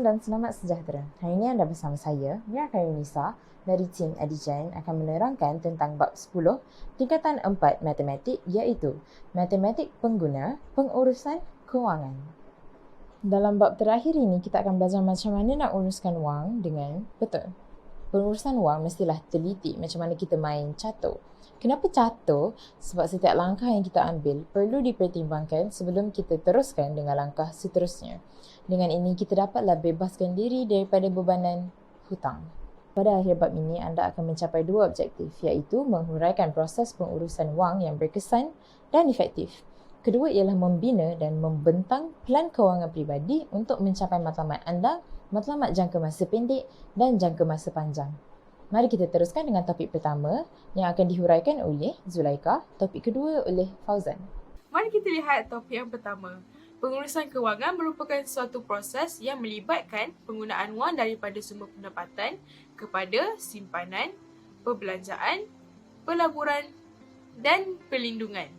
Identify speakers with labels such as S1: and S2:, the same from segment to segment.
S1: dan selamat sejahtera. Hari ini anda bersama saya, Mira Kairunisa dari tim Edigen akan menerangkan tentang bab 10 tingkatan 4 matematik iaitu matematik pengguna pengurusan kewangan. Dalam bab terakhir ini kita akan belajar macam mana nak uruskan wang dengan betul. Pengurusan wang mestilah teliti macam mana kita main catur. Kenapa catur? Sebab setiap langkah yang kita ambil perlu dipertimbangkan sebelum kita teruskan dengan langkah seterusnya. Dengan ini kita dapatlah bebaskan diri daripada bebanan hutang. Pada akhir bab ini anda akan mencapai dua objektif iaitu menghuraikan proses pengurusan wang yang berkesan dan efektif. Kedua ialah membina dan membentang pelan kewangan peribadi untuk mencapai matlamat anda, matlamat jangka masa pendek dan jangka masa panjang. Mari kita teruskan dengan topik pertama yang akan dihuraikan oleh Zulaikha, topik kedua oleh Fauzan.
S2: Mari kita lihat topik yang pertama. Pengurusan kewangan merupakan suatu proses yang melibatkan penggunaan wang daripada sumber pendapatan kepada simpanan, perbelanjaan, pelaburan dan perlindungan.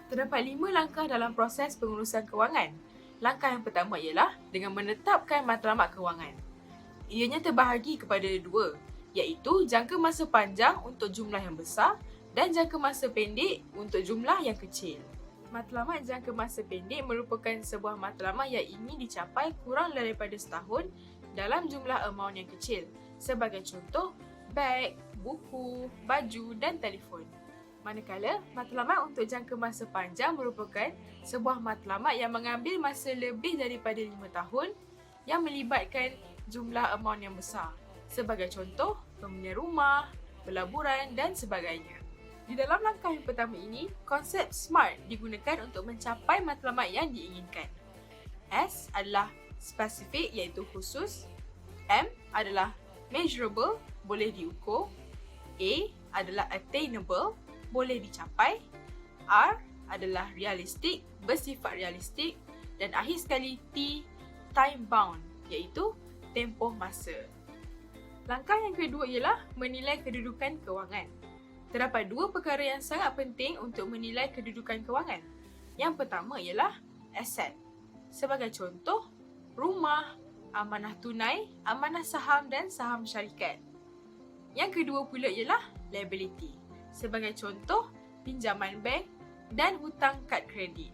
S2: Terdapat 5 langkah dalam proses pengurusan kewangan. Langkah yang pertama ialah dengan menetapkan matlamat kewangan. Ianya terbahagi kepada dua, iaitu jangka masa panjang untuk jumlah yang besar dan jangka masa pendek untuk jumlah yang kecil. Matlamat jangka masa pendek merupakan sebuah matlamat yang ingin dicapai kurang daripada setahun dalam jumlah amaun yang kecil. Sebagai contoh, beg, buku, baju dan telefon. Manakala, matlamat untuk jangka masa panjang merupakan sebuah matlamat yang mengambil masa lebih daripada 5 tahun yang melibatkan jumlah amaun yang besar. Sebagai contoh, pembelian rumah, pelaburan dan sebagainya. Di dalam langkah yang pertama ini, konsep SMART digunakan untuk mencapai matlamat yang diinginkan. S adalah spesifik iaitu khusus. M adalah measurable, boleh diukur. A adalah attainable, boleh dicapai. R adalah realistik, bersifat realistik. Dan akhir sekali T, time bound, iaitu tempoh masa. Langkah yang kedua ialah menilai kedudukan kewangan. Terdapat dua perkara yang sangat penting untuk menilai kedudukan kewangan. Yang pertama ialah aset. Sebagai contoh, rumah, amanah tunai, amanah saham dan saham syarikat. Yang kedua pula ialah liability. Sebagai contoh, pinjaman bank dan hutang kad kredit.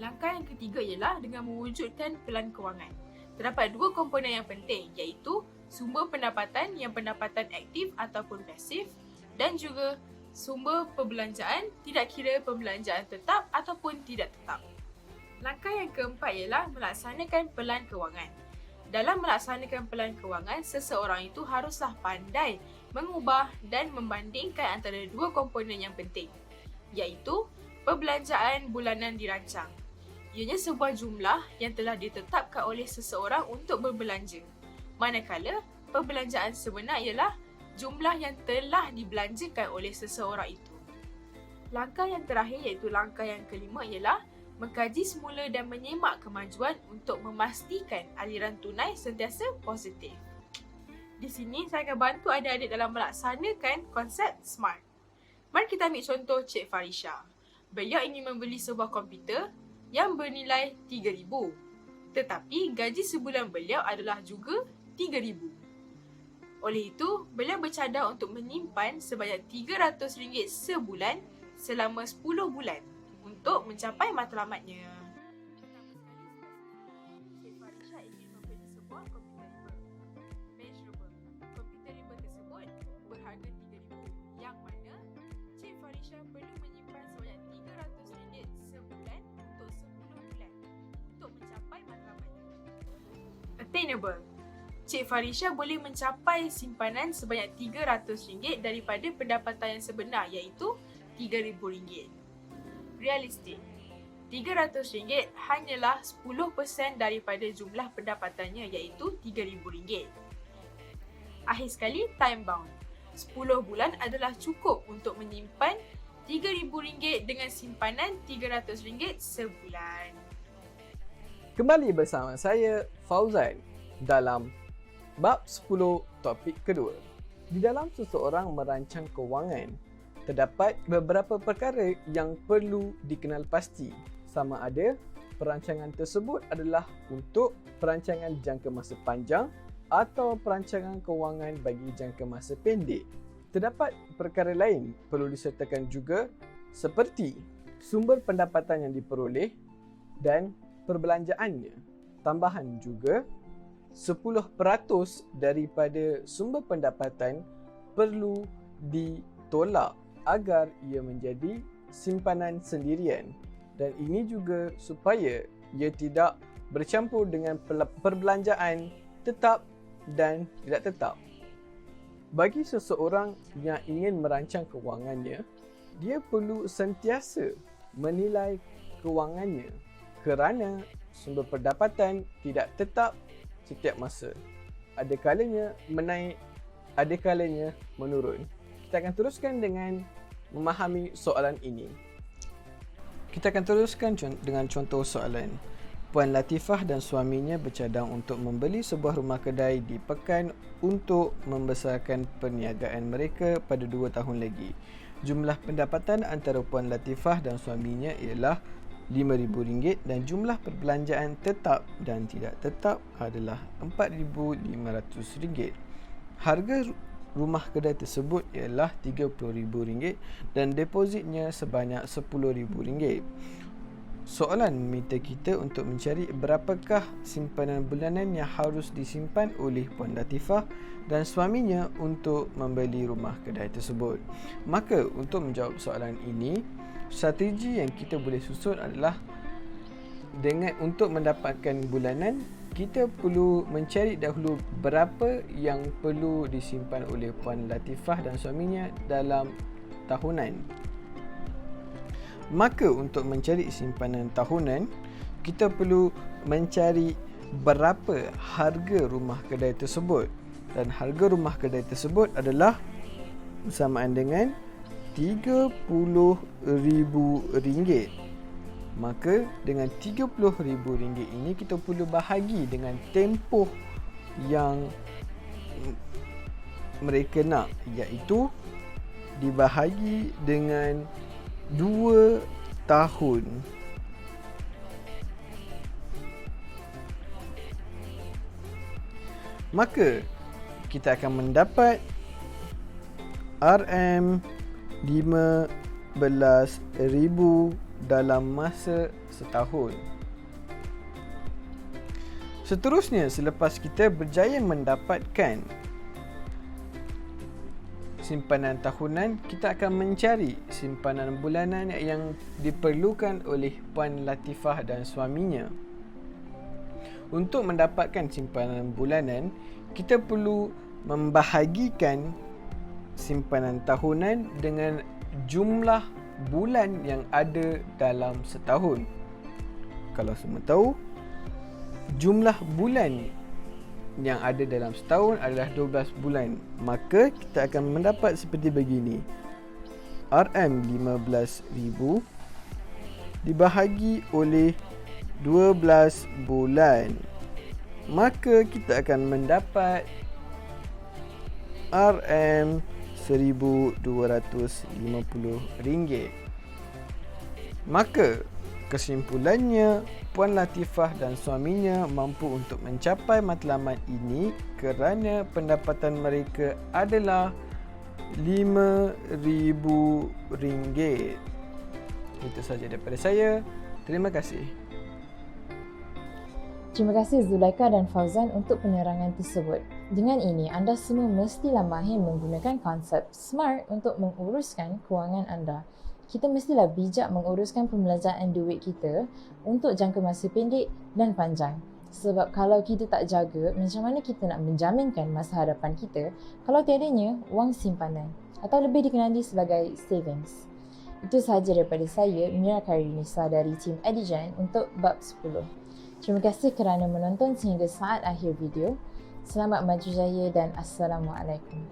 S2: Langkah yang ketiga ialah dengan mewujudkan pelan kewangan. Terdapat dua komponen yang penting iaitu sumber pendapatan yang pendapatan aktif ataupun pasif dan juga sumber perbelanjaan tidak kira perbelanjaan tetap ataupun tidak tetap. Langkah yang keempat ialah melaksanakan pelan kewangan. Dalam melaksanakan pelan kewangan, seseorang itu haruslah pandai mengubah dan membandingkan antara dua komponen yang penting, iaitu perbelanjaan bulanan dirancang. Ianya sebuah jumlah yang telah ditetapkan oleh seseorang untuk berbelanja. Manakala, perbelanjaan sebenar ialah jumlah yang telah dibelanjakan oleh seseorang itu. Langkah yang terakhir iaitu langkah yang kelima ialah mengkaji semula dan menyemak kemajuan untuk memastikan aliran tunai sentiasa positif. Di sini saya akan bantu adik-adik dalam melaksanakan konsep SMART. Mari kita ambil contoh Cik Farisha. Beliau ingin membeli sebuah komputer yang bernilai RM3,000. Tetapi gaji sebulan beliau adalah juga RM3,000. Oleh itu, beliau bercadang untuk menyimpan sebanyak RM300 sebulan selama 10 bulan untuk mencapai matlamatnya. Cik Farisha ingin membeli sebuah komputer riba. Measurable. Komputer riba tersebut berharga RM3,000 yang mana Cik Farisha perlu menyimpan sebanyak RM300 sebulan untuk 10 bulan untuk mencapai matlamatnya. Attainable. Cik Farisha boleh mencapai simpanan sebanyak RM300 daripada pendapatan yang sebenar iaitu RM3,000. Realistik. RM300 hanyalah 10% daripada jumlah pendapatannya iaitu RM3,000. Akhir sekali, time bound. 10 bulan adalah cukup untuk menyimpan RM3,000 dengan simpanan RM300 sebulan.
S3: Kembali bersama saya, Fauzan, dalam bab 10 topik kedua. Di dalam seseorang merancang kewangan, terdapat beberapa perkara yang perlu dikenal pasti, sama ada perancangan tersebut adalah untuk perancangan jangka masa panjang atau perancangan kewangan bagi jangka masa pendek. Terdapat perkara lain perlu disertakan juga seperti sumber pendapatan yang diperoleh dan perbelanjaannya. Tambahan juga 10% daripada sumber pendapatan perlu ditolak agar ia menjadi simpanan sendirian, dan ini juga supaya ia tidak bercampur dengan perbelanjaan tetap dan tidak tetap. Bagi seseorang yang ingin merancang kewangannya, dia perlu sentiasa menilai kewangannya kerana sumber pendapatan tidak tetap setiap masa. Ada kalanya menaik, ada kalanya menurun. Kita akan teruskan dengan memahami soalan ini. Kita akan teruskan dengan contoh soalan. Puan Latifah dan suaminya bercadang untuk membeli sebuah rumah kedai di Pekan untuk membesarkan perniagaan mereka pada 2 tahun lagi. Jumlah pendapatan antara Puan Latifah dan suaminya ialah RM5,000 dan jumlah perbelanjaan tetap dan tidak tetap adalah RM4,500. Harga rumah kedai tersebut ialah RM30,000 dan depositnya sebanyak RM10,000. Soalan meminta kita untuk mencari berapakah simpanan bulanan yang harus disimpan oleh Puan Latifah dan suaminya untuk membeli rumah kedai tersebut. Maka untuk menjawab soalan ini, strategi yang kita boleh susun adalah untuk mendapatkan bulanan, kita perlu mencari dahulu berapa yang perlu disimpan oleh Puan Latifah dan suaminya dalam tahunan. Maka untuk mencari simpanan tahunan, kita perlu mencari berapa harga rumah kedai tersebut, dan harga rumah kedai tersebut adalah bersamaan dengan RM30,000. Maka dengan RM30,000 ini kita perlu bahagi dengan tempoh yang mereka nak, iaitu dibahagi dengan 2 tahun. Maka kita akan mendapat RM15,000 dalam masa setahun. Seterusnya, selepas kita berjaya mendapatkan simpanan tahunan, kita akan mencari simpanan bulanan yang diperlukan oleh Puan Latifah dan suaminya. Untuk mendapatkan simpanan bulanan, kita perlu membahagikan simpanan tahunan dengan jumlah bulan yang ada dalam setahun. Kalau semua tahu, jumlah bulan yang ada dalam setahun adalah 12 bulan. Maka kita akan mendapat seperti begini. RM15,000 dibahagi oleh 12 bulan. Maka kita akan mendapat RM1,250. Maka kesimpulannya, Puan Latifah dan suaminya mampu untuk mencapai matlamat ini kerana pendapatan mereka adalah RM5,000. Itu sahaja daripada saya. Terima kasih.
S1: Terima kasih Zulaika dan Fauzan untuk penerangan tersebut. Dengan ini, anda semua mestilah mahir menggunakan konsep SMART untuk menguruskan kewangan anda. Kita mestilah bijak menguruskan pembelanjaan duit kita untuk jangka masa pendek dan panjang. Sebab kalau kita tak jaga, macam mana kita nak menjaminkan masa hadapan kita kalau tiadanya wang simpanan atau lebih dikenali sebagai savings. Itu sahaja daripada saya, Mira Kairunisa dari tim Edigen untuk bab 10. Terima kasih kerana menonton sehingga saat akhir video. Selamat maju jaya dan Assalamualaikum.